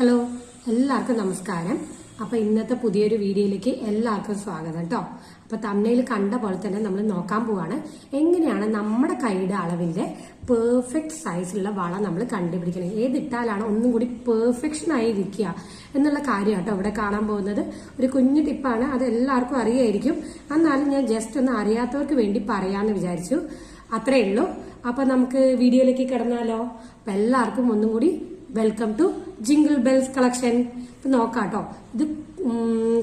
Hello, എല്ലാവർക്കും നമസ്കാരം. അപ്പൊ ഇന്നത്തെ പുതിയൊരു വീഡിയോയിലേക്ക് എല്ലാവർക്കും സ്വാഗതം കേട്ടോ. അപ്പൊ തമിഴിൽ കണ്ട പോലെ തന്നെ നമ്മൾ നോക്കാൻ പോവാണ് എങ്ങനെയാണ് നമ്മുടെ കൈയുടെ അളവിന്റെ പെർഫെക്റ്റ് സൈസിലുള്ള വള നമ്മൾ കണ്ടുപിടിക്കണം. ഏതിട്ടാലാണ് ഒന്നും കൂടി പെർഫെക്ഷൻ ആയി ഇരിക്കുക എന്നുള്ള കാര്യം കേട്ടോ ഇവിടെ കാണാൻ പോകുന്നത്. ഒരു കുഞ്ഞു ടിപ്പാണ്, അത് എല്ലാവർക്കും അറിയായിരിക്കും. എന്നാലും ഞാൻ ജസ്റ്റ് ഒന്ന് അറിയാത്തവർക്ക് വേണ്ടി പറയാന്ന് വിചാരിച്ചു. അത്രേ ഉള്ളൂ. അപ്പൊ നമുക്ക് വീഡിയോയിലേക്ക് കിടന്നാലോ. അപ്പൊ എല്ലാവർക്കും ഒന്നും കൂടി welcome to Jingle Bells collection. ഇപ്പൊ നോക്കാട്ടോ, ഇത്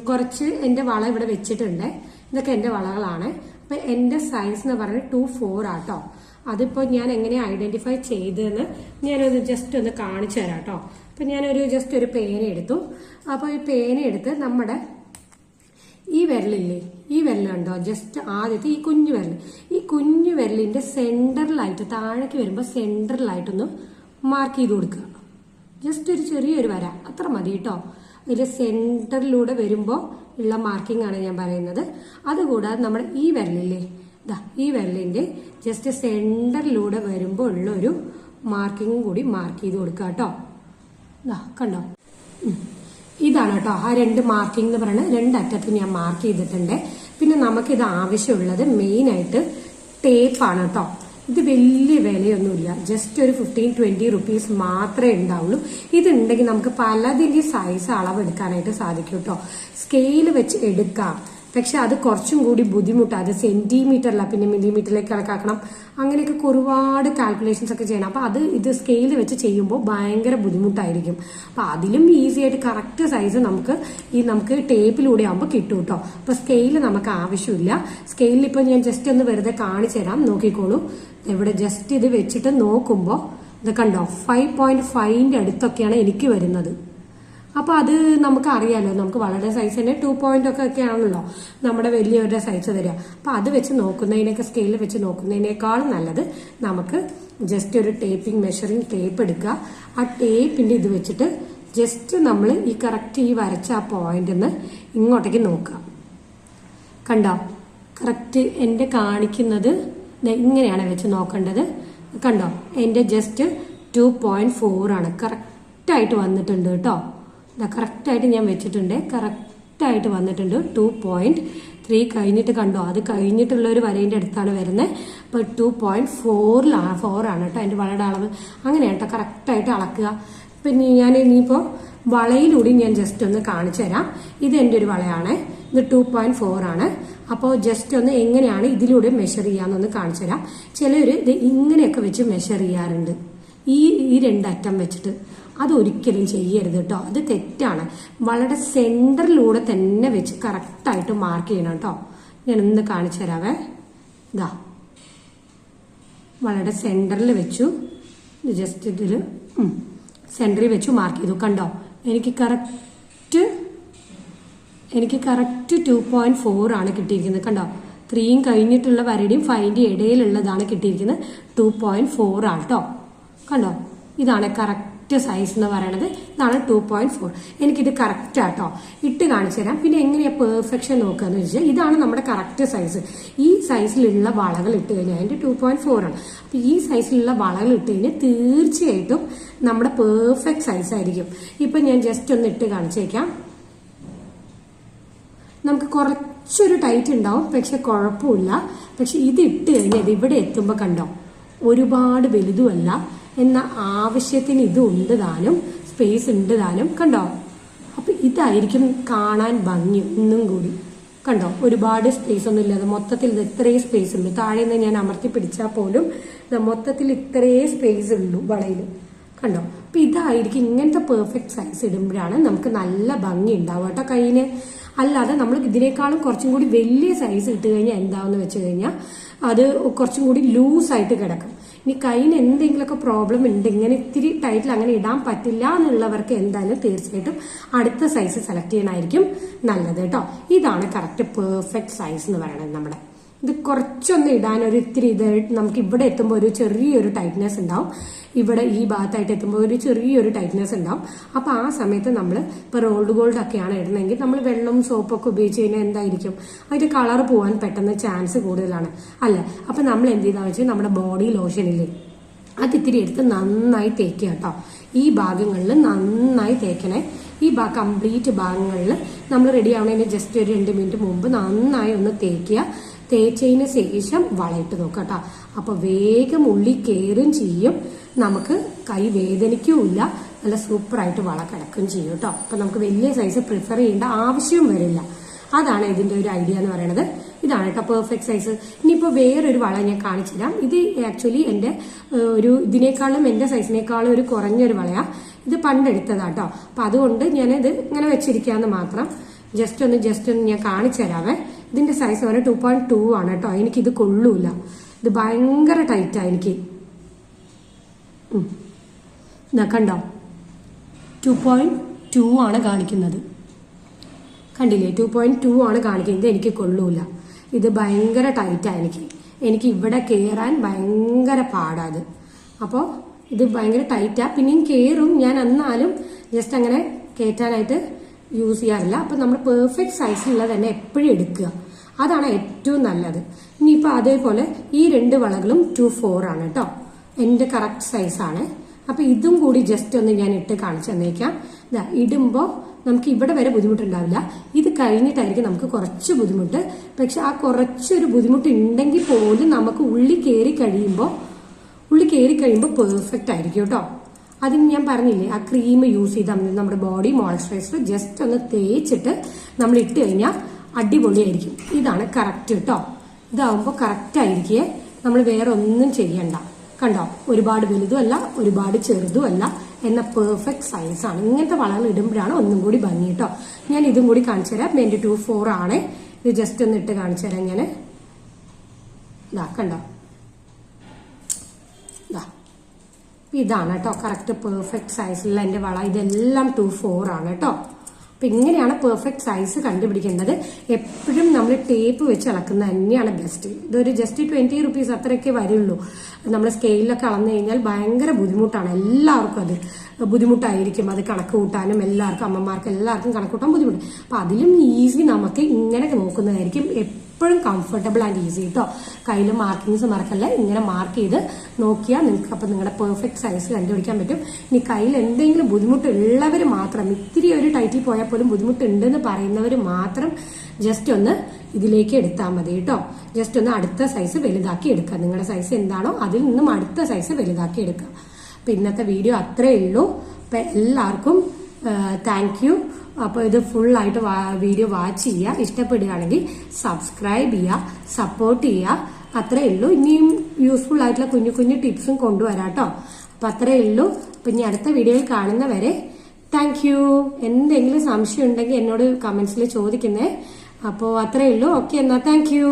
കുറച്ച് എന്റെ വള ഇവിടെ വെച്ചിട്ടുണ്ട്. ഇതൊക്കെ എന്റെ വളകളാണ്. അപ്പൊ എന്റെ സൈസ് എന്ന് പറയുന്നത് 2-4 ആട്ടോ. അതിപ്പോ ഞാൻ എങ്ങനെ ഐഡന്റിഫൈ ചെയ്തെന്ന് ഞാനൊന്ന് ജസ്റ്റ് ഒന്ന് കാണിച്ചു തരാം കേട്ടോ. അപ്പൊ ഞാനൊരു ജസ്റ്റ് ഒരു പേന എടുത്തു. അപ്പൊ ഈ പേന എടുത്ത് നമ്മുടെ ഈ വിരലില്ലേ, ഈ വിരലുണ്ടോ, ജസ്റ്റ് ആദ്യത്തെ ഈ കുഞ്ഞു വിരലിന്റെ സെന്ററിലായിട്ട് താഴേക്ക് വരുമ്പോ സെന്ററിലായിട്ടൊന്ന് മാർക്ക് ചെയ്ത് കൊടുക്കുക. ജസ്റ്റ് ഒരു ചെറിയൊരു വര, അത്ര മതി കേട്ടോ. ഇതിന്റെ സെന്ററിലൂടെ വരുമ്പോ ഉള്ള മാർക്കിംഗ് ആണ് ഞാൻ പറയുന്നത്. അതുകൂടാതെ നമ്മുടെ ഈ വിരലില്ലേ, ഈ വിരലിന്റെ ജസ്റ്റ് സെന്ററിലൂടെ വരുമ്പോ ഉള്ള ഒരു മാർക്കിംഗ് കൂടി മാർക്ക് ചെയ്ത് കൊടുക്കുക കേട്ടോ. കണ്ടോ, ഇതാണ് കേട്ടോ ആ രണ്ട് മാർക്കിംഗ് എന്ന് പറയുന്നത്. രണ്ടറ്റത്ത് ഞാൻ മാർക്ക് ചെയ്തിട്ടുണ്ട്. പിന്നെ നമുക്കിത് ആവശ്യമുള്ളത് മെയിൻ ആയിട്ട് ടേപ്പാണ് കേട്ടോ. ഇത് വലിയ വിലയൊന്നുമില്ല, ജസ്റ്റ് ഒരു 15-20 റുപ്പീസ് മാത്രമേ ഉണ്ടാവുള്ളൂ. ഇതുണ്ടെങ്കിൽ നമുക്ക് പലതിന്റെ സൈസ് അളവെടുക്കാനായിട്ട് സാധിക്കും കേട്ടോ. സ്കെയിൽ വെച്ച് എടുക്കാം, പക്ഷെ അത് കുറച്ചും കൂടി ബുദ്ധിമുട്ടാണ്. അത് സെന്റിമീറ്ററില, പിന്നെ മില്ലിമീറ്ററിലേക്ക് കണക്കാക്കണം. അങ്ങനെയൊക്കെ ഒരുപാട് കാൽക്കുലേഷൻസ് ഒക്കെ ചെയ്യണം. അപ്പൊ ഇത് സ്കെയിൽ വെച്ച് ചെയ്യുമ്പോൾ ഭയങ്കര ബുദ്ധിമുട്ടായിരിക്കും. അപ്പൊ അതിലും ഈസി ആയിട്ട് കറക്റ്റ് സൈസ് നമുക്ക് ടേപ്പിലൂടെ ആകുമ്പോൾ കിട്ടും കേട്ടോ. അപ്പൊ സ്കെയിൽ നമുക്ക് ആവശ്യമില്ല. സ്കെയിലിൽ ഇപ്പൊ ഞാൻ ജസ്റ്റ് ഒന്ന് വെറുതെ കാണിച്ചു തരാം, നോക്കിക്കോളൂ. ഇവിടെ ജസ്റ്റ് ഇത് വെച്ചിട്ട് നോക്കുമ്പോൾ ഇത് കണ്ടോ, 5.5ന്റെ അടുത്തൊക്കെയാണ് എനിക്ക് വരുന്നത്. അപ്പൊ അത് നമുക്ക് അറിയാലോ, നമുക്ക് വളരെ സൈസ് തന്നെ 2 പോയിന്റ് ഒക്കെ ആണല്ലോ നമ്മുടെ വലിയവരുടെ സൈസ് തരിക. അപ്പൊ അത് വെച്ച് നോക്കുന്നതിനൊക്കെ, സ്കെയിൽ വെച്ച് നോക്കുന്നതിനേക്കാൾ നല്ലത് നമുക്ക് ജസ്റ്റ് ഒരു ടേപ്പിംഗ് മെഷറിംഗ് ടേപ്പ് എടുക്കുക. ആ ടേപ്പിന്റെ ഇത് വെച്ചിട്ട് ജസ്റ്റ് നമ്മൾ ഈ കറക്റ്റ് ഈ വരച്ച ആ പോയിന്റിന്ന് ഇങ്ങോട്ടേക്ക് നോക്കുക. കണ്ടോ, കറക്റ്റ് എന്റെ കാണിക്കുന്നത് ഇങ്ങനെയാണ് വെച്ച് നോക്കേണ്ടത്. കണ്ടോ, എന്റെ ജസ്റ്റ് 2.4 ആണ്. കറക്റ്റായിട്ട് വന്നിട്ടുണ്ട് കേട്ടോ. കറക്റ്റായിട്ട് ഞാൻ വെച്ചിട്ടുണ്ട്, കറക്റ്റായിട്ട് വന്നിട്ടുണ്ട്. 2.3 കഴിഞ്ഞിട്ട് കണ്ടോ, അത് കഴിഞ്ഞിട്ടുള്ള ഒരു വരേന്റെ അടുത്താണ് വരുന്നത്. അപ്പൊ 2.4 ആണ് കേട്ടോ എന്റെ വളയുടെ അളവ്. അങ്ങനെയാണ് കേട്ടോ കറക്റ്റായിട്ട് അളക്കുക. പിന്നെ ഞാൻ ഇനിയിപ്പോ വളയിലൂടെ ഞാൻ ജസ്റ്റ് ഒന്ന് കാണിച്ചു തരാം. ഇത് എന്റെ ഒരു വളയാണ്, ഇത് 2.4 ആണ്. അപ്പോൾ ജസ്റ്റ് ഒന്ന് എങ്ങനെയാണ് ഇതിലൂടെ മെഷർ ചെയ്യാന്നൊന്ന് കാണിച്ചു തരാം. ചിലര് ഇത് ഇങ്ങനെയൊക്കെ വെച്ച് മെഷർ ചെയ്യാറുണ്ട്, ഈ രണ്ടറ്റം വെച്ചിട്ട്. അതൊരിക്കലും ചെയ്യരുത് കേട്ടോ, അത് തെറ്റാണ്. വളരെ സെന്ററിലൂടെ തന്നെ വെച്ച് കറക്റ്റായിട്ട് മാർക്ക് ചെയ്യണം കേട്ടോ. ഞാനൊന്ന് കാണിച്ചു തരാവേ. വളരെ സെന്ററിൽ വെച്ചു, ജസ്റ്റ് ഇതിൽ സെന്ററിൽ വെച്ചു മാർക്ക് ചെയ്തു. കണ്ടോ, എനിക്ക് കറക്റ്റ് 2.4 ആണ് കിട്ടിയിരിക്കുന്നത്. കണ്ടോ, 3 കഴിഞ്ഞിട്ടുള്ള വരയുടെയും 5ന്റെ ഇടയിലുള്ളതാണ് കിട്ടിയിരിക്കുന്നത്. 2.4 ആണ് കേട്ടോ. കണ്ടോ, ഇതാണ് കറക്റ്റ് സൈസ് എന്ന് പറയുന്നത്. ഇതാണ് 2.4. എനിക്കിത് കറക്റ്റ് ആട്ടോ, ഇട്ട് കാണിച്ചു തരാം. പിന്നെ എങ്ങനെയാ പെർഫെക്ഷൻ നോക്കുകയെന്ന് വെച്ചാൽ ഇതാണ് നമ്മുടെ കറക്റ്റ് സൈസ്. ഈ സൈസിലുള്ള വളകൾ ഇട്ട് കഴിഞ്ഞാൽ അതിന്റെ 2.4 ആണ്. അപ്പൊ ഈ സൈസിലുള്ള വളകൾ ഇട്ട് കഴിഞ്ഞാൽ തീർച്ചയായിട്ടും നമ്മുടെ പെർഫെക്റ്റ് സൈസ് ആയിരിക്കും. ഇപ്പൊ ഞാൻ ജസ്റ്റ് ഒന്ന് ഇട്ട് കാണിച്ചേക്കാം. നമുക്ക് കുറച്ചൊരു ടൈറ്റ് ഉണ്ടാവും, പക്ഷെ കുഴപ്പമില്ല. പക്ഷെ ഇത് ഇട്ട് കഴിഞ്ഞാൽ ഇവിടെ എത്തുമ്പോ കണ്ടോ, ഒരുപാട് വലുതുമല്ല, എന്നാൽ ആവശ്യത്തിന് ഇത് ഉണ്ട് താനും, സ്പേസ് ഉണ്ട് താനും. കണ്ടോ, അപ്പൊ ഇതായിരിക്കും കാണാൻ ഭംഗി ഒന്നും കൂടി. കണ്ടോ, ഒരുപാട് സ്പേസ് ഒന്നും ഇല്ലാതെ മൊത്തത്തിൽ ഇത് ഇത്രയും സ്പേസ് ഉള്ളൂ. താഴെ നിന്ന് ഞാൻ അമർത്തി പിടിച്ചാൽ പോലും മൊത്തത്തിൽ ഇത്രയും സ്പേസ് ഉള്ളൂ വളയിൽ. കണ്ടോ, അപ്പൊ ഇതായിരിക്കും ഇങ്ങനത്തെ പെർഫെക്റ്റ് സൈസ് ഇടുമ്പോഴാണ് നമുക്ക് നല്ല ഭംഗി ഉണ്ടാവുക കേട്ടോ കയ്യിന്. അല്ലാതെ നമ്മൾ ഇതിനേക്കാളും കുറച്ചും കൂടി വലിയ സൈസ് ഇട്ട് കഴിഞ്ഞാൽ എന്താവെന്ന് വെച്ച് കഴിഞ്ഞാൽ അത് കുറച്ചും കൂടി ലൂസായിട്ട് കിടക്കും. ഇനി കയ്യിന് എന്തെങ്കിലുമൊക്കെ പ്രോബ്ലം ഉണ്ട്, ഇങ്ങനെ ഇത്തിരി ടൈറ്റിൽ അങ്ങനെ ഇടാൻ പറ്റില്ല എന്നുള്ളവർക്ക് എന്തായാലും തീർച്ചയായിട്ടും അടുത്ത സൈസ് സെലക്ട് ചെയ്യണമായിരിക്കും നല്ലത് കേട്ടോ. ഇതാണ് കറക്റ്റ് പെർഫെക്റ്റ് സൈസ് എന്ന് പറയുന്നത് നമ്മുടെ. ഇത് കുറച്ചൊന്ന് ഇടാൻ ഒരു ഇത്തിരി ഇത് നമുക്ക് ഇവിടെ എത്തുമ്പോൾ ഒരു ചെറിയൊരു ടൈറ്റ്നെസ് ഉണ്ടാവും, ഇവിടെ ഈ ഭാഗത്തായിട്ട് എത്തുമ്പോൾ ഒരു ചെറിയൊരു ടൈറ്റ്നെസ് ഉണ്ടാവും. അപ്പൊ ആ സമയത്ത് നമ്മൾ ഇപ്പൊ റോൾഡ് ഗോൾഡ് ഒക്കെയാണ് ഇടുന്നതെങ്കിൽ നമ്മൾ വെള്ളം സോപ്പൊക്കെ ഉപയോഗിച്ച് കഴിഞ്ഞാൽ എന്തായിരിക്കും, അതിന്റെ കളർ പോകാൻ പെട്ടെന്ന് ചാൻസ് കൂടുതലാണ് അല്ലെ. അപ്പൊ നമ്മൾ എന്ത് ചെയ്താൽ വെച്ചാൽ നമ്മുടെ ബോഡി ലോഷൻ ഇല്ലേ, അത് ഇത്തിരി എടുത്ത് നന്നായി തേക്കുക കേട്ടോ. ഈ ഭാഗങ്ങളിൽ നന്നായി തേക്കണേ. ഈ കംപ്ലീറ്റ് ഭാഗങ്ങളിൽ നമ്മൾ റെഡി ആവണതിന് ജസ്റ്റ് ഒരു 2 മിനിറ്റ് മുമ്പ് നന്നായി ഒന്ന് തേക്കുക. തേച്ചതിന് ശേഷം വളയിട്ട് നോക്കുക കേട്ടോ. അപ്പൊ വേഗം ഉള്ളി കയറും ചെയ്യും, നമുക്ക് കൈ വേദനിക്കുമില്ല, നല്ല സൂപ്പറായിട്ട് വള കിടക്കുകയും ചെയ്യും കേട്ടോ. അപ്പൊ നമുക്ക് വലിയ സൈസ് പ്രിഫർ ചെയ്യേണ്ട ആവശ്യവും വരില്ല. അതാണ് ഇതിന്റെ ഒരു ഐഡിയ എന്ന് പറയുന്നത്. ഇതാണ് കേട്ടോ പെർഫെക്റ്റ് സൈസ്. ഇനിയിപ്പോ വേറൊരു വള ഞാൻ കാണിച്ചു തരാം. ഇത് ആക്ച്വലി എന്റെ ഇതിനേക്കാളും എന്റെ സൈസിനേക്കാളും ഒരു കുറഞ്ഞൊരു വളയാ. ഇത് പണ്ടെടുത്തതാട്ടോ. അപ്പൊ അതുകൊണ്ട് ഞാനിത് ഇങ്ങനെ വെച്ചിരിക്കാന്ന് മാത്രം. ജസ്റ്റ് ഒന്ന് ഞാൻ കാണിച്ചു തരാവേ. ഇതിന്റെ സൈസ് വരെ 2.2 ആണ് കേട്ടോ. എനിക്കിത് കൊള്ളൂല, ഇത് ഭയങ്കര ടൈറ്റാ എനിക്ക്. കണ്ടോ, 2.2 ആണ് കാണിക്കുന്നത്. കണ്ടില്ലേ, 2.2 ആണ് കാണിക്കുന്നത്. എനിക്ക് കൊള്ളൂല, ഇത് ഭയങ്കര ടൈറ്റാ എനിക്ക് ഇവിടെ കയറാൻ ഭയങ്കര പാടാത്. അപ്പോൾ ഇത് ഭയങ്കര ടൈറ്റാ. പിന്നെയും കയറും ഞാൻ, എന്നാലും ജസ്റ്റ് അങ്ങനെ കയറ്റാനായിട്ട് യൂസ് ചെയ്യാറില്ല. അപ്പൊ നമ്മൾ പെർഫെക്റ്റ് സൈസിലുള്ള തന്നെ എപ്പോഴും എടുക്കുക, അതാണ് ഏറ്റവും നല്ലത്. ഇനിയിപ്പോ അതേപോലെ ഈ 2 വളകളും 2.4 ആണ് കേട്ടോ, എന്റെ കറക്റ്റ് സൈസാണ്. അപ്പൊ ഇതും കൂടി ജസ്റ്റ് ഒന്ന് ഞാൻ ഇട്ട് കാണിച്ചു തന്നേക്കാം. ഇടുമ്പോ നമുക്ക് ഇവിടെ വരെ ബുദ്ധിമുട്ടുണ്ടാവില്ല, ഇത് കഴിഞ്ഞിട്ടായിരിക്കും നമുക്ക് കുറച്ച് ബുദ്ധിമുട്ട്. പക്ഷെ ആ കുറച്ചൊരു ബുദ്ധിമുട്ട് ഉണ്ടെങ്കിൽ പോലും നമുക്ക് ഉള്ളി കയറി കഴിയുമ്പോൾ പെർഫെക്റ്റ് ആയിരിക്കും കേട്ടോ. അതിന് ഞാൻ പറഞ്ഞില്ലേ, ആ ക്രീം യൂസ് ചെയ്താൽ മതി. നമ്മുടെ ബോഡി മോയ്സ്ചറൈസർ ജസ്റ്റ് ഒന്ന് തേച്ചിട്ട് നമ്മൾ ഇട്ട് കഴിഞ്ഞാൽ അടിപൊളിയായിരിക്കും. ഇതാണ് കറക്റ്റ് കേട്ടോ. ഇതാവുമ്പോൾ കറക്റ്റ് ആയിരിക്കേ, നമ്മൾ വേറെ ഒന്നും ചെയ്യണ്ട. കണ്ടോ, ഒരുപാട് വലുതുമല്ല ഒരുപാട് ചെറുതുമല്ല എന്ന പെർഫെക്റ്റ് സൈസാണ്. ഇങ്ങനത്തെ വളകൾ ഇടുമ്പോഴാണ് ഒന്നും കൂടി ഭംഗി കേട്ടോ. ഞാൻ ഇതും കൂടി കാണിച്ചു തരാം. എന്റെ 2.4 ആണ്. ഇത് ജസ്റ്റ് ഒന്ന് ഇട്ട് കാണിച്ചു തരാം ഞാൻ. കണ്ടോ, ഇതാണ് കേട്ടോ കറക്റ്റ് പെർഫെക്റ്റ് സൈസിലുള്ള എന്റെ വള. ഇതെല്ലാം 2.4 ആണ് കേട്ടോ. അപ്പൊ ഇങ്ങനെയാണ് പെർഫെക്റ്റ് സൈസ് കണ്ടുപിടിക്കേണ്ടത്. എപ്പോഴും നമ്മൾ ടേപ്പ് വെച്ച് അളക്കുന്നത് തന്നെയാണ് ബെസ്റ്റ്. ഇതൊരു ജസ്റ്റ് 20 റുപ്പീസ് അത്രയൊക്കെ വരുള്ളൂ. നമ്മൾ സ്കെയിലൊക്കെ അളന്നു കഴിഞ്ഞാൽ ഭയങ്കര ബുദ്ധിമുട്ടാണ്. എല്ലാവർക്കും അത് ബുദ്ധിമുട്ടായിരിക്കും, അത് കണക്ക് കൂട്ടാനും. എല്ലാവർക്കും, അമ്മമാർക്ക് എല്ലാവർക്കും കണക്ക് കൂട്ടാൻ ബുദ്ധിമുട്ട്. അപ്പൊ അതിലും ഈസി നമുക്ക് ഇങ്ങനെ നോക്കുന്നതായിരിക്കും എപ്പോഴും കംഫർട്ടബിൾ ആൻഡ് ഈസി കേട്ടോ. കയ്യിൽ മാർക്കിങ്സ് മറക്കല്ല, ഇങ്ങനെ മാർക്ക് ചെയ്ത് നോക്കിയാൽ നിങ്ങൾക്ക് അപ്പൊ നിങ്ങളുടെ പെർഫെക്റ്റ് സൈസ് കണ്ടുപിടിക്കാൻ പറ്റും. ഇനി കയ്യിൽ എന്തെങ്കിലും ബുദ്ധിമുട്ടുള്ളവർ മാത്രം, ഇത്തിരി ഒരു ടൈറ്റിൽ പോയാൽ പോലും ബുദ്ധിമുട്ടുണ്ടെന്ന് പറയുന്നവർ മാത്രം ജസ്റ്റ് ഒന്ന് ഇതിലേക്ക് എടുത്താൽ മതി കേട്ടോ. ജസ്റ്റ് ഒന്ന് അടുത്ത സൈസ് വലുതാക്കി എടുക്കുക. നിങ്ങളുടെ സൈസ് എന്താണോ അതിൽ നിന്നും അടുത്ത സൈസ് വലുതാക്കി എടുക്കുക. അപ്പൊ ഇന്നത്തെ വീഡിയോ അത്രേ ഉള്ളൂ. അപ്പൊ എല്ലാവർക്കും താങ്ക് യു. അപ്പൊ ഇത് ഫുൾ ആയിട്ട് വീഡിയോ വാച്ച് ചെയ്യുക. ഇഷ്ടപ്പെടുകയാണെങ്കിൽ സബ്സ്ക്രൈബ് ചെയ്യുക, സപ്പോർട്ട് ചെയ്യുക. അത്രേ ഉള്ളൂ. ഇനിയും യൂസ്ഫുൾ ആയിട്ടുള്ള കുഞ്ഞു ടിപ്സും കൊണ്ടുവരാം കേട്ടോ. അപ്പൊ അത്രേ ഉള്ളൂ. അപ്പൊ ഇനി അടുത്ത വീഡിയോയിൽ കാണുന്നവരെ താങ്ക് യു. എന്തെങ്കിലും സംശയം ഉണ്ടെങ്കിൽ എന്നോട് കമന്റ്സിൽ ചോദിക്കുന്നേ. അപ്പോൾ അത്രേ ഉള്ളൂ. ഓക്കെ, എന്നാ താങ്ക് യു.